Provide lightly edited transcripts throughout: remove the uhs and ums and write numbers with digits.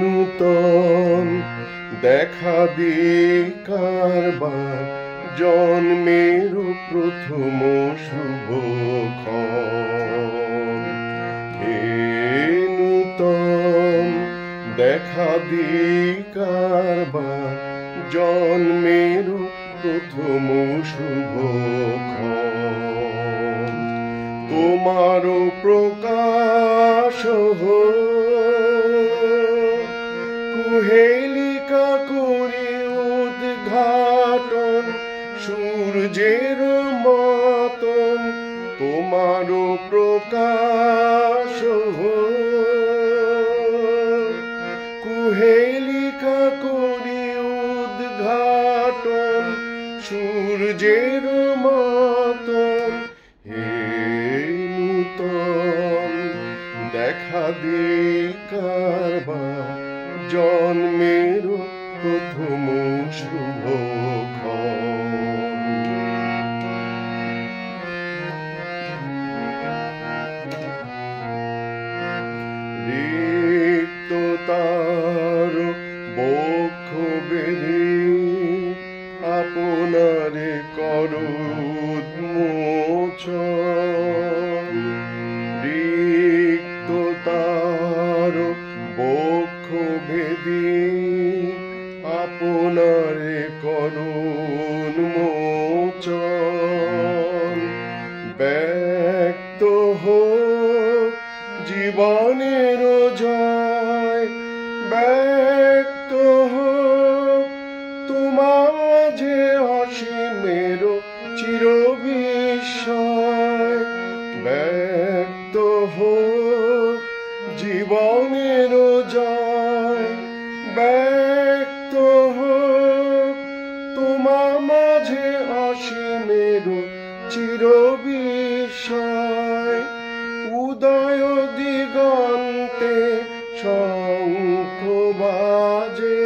নূতন দেখা দিয়ে কারবার জন্মের প্রথম শুভক্ষণ। নূতন দেখা দিয়ে কারবার জন্মের প্রথম শুভক্ষণ। তোমারও প্রকাশ কুহেলিকা করি উদ্ঘাটন সূর্যের মতন। তোমারও প্রকাশ কুহেলিকা করি উদ্ঘাটন সূর্যের মতন। হে নূতন দেখা দিয়ে কারবার জন্মের প্রথম শুভক্ষণ। রিক্ততার বক্ষ বেঁধে আপনারে করো উন্মোচন। রিক্ততার বক্ষ ভেদে আপনারে করো উন্মোচন। ব্যক্ত হোক জীবনের জয়, ব্যক্ত হোক তোমার মাঝে অসীমের চিরবিস্ময়। ব্যক্ত হোক জীবনের জয়, ব্যক্ত হোক তোমার মাঝে অসীমের চিরবিস্ময়। উদয় দিগন্তে শঙ্খ বাজে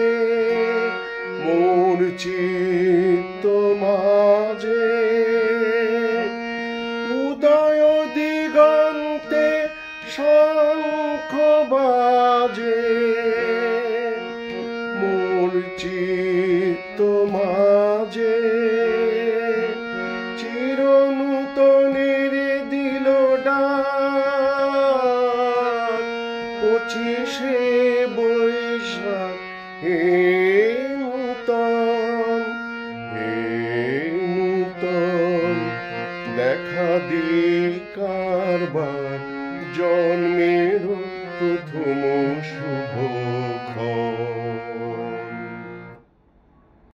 মোর চিত্ত মাঝে। উদয় দিগন্তে শঙ্খ বাজে মোর চিত্ত মাঝে। চিরনূতনের দিল ডাক 25শে বৈশাখ। হে নূতন, হে নূতন দেখা দিয়ে কারবার জন্মের প্রথম শুভ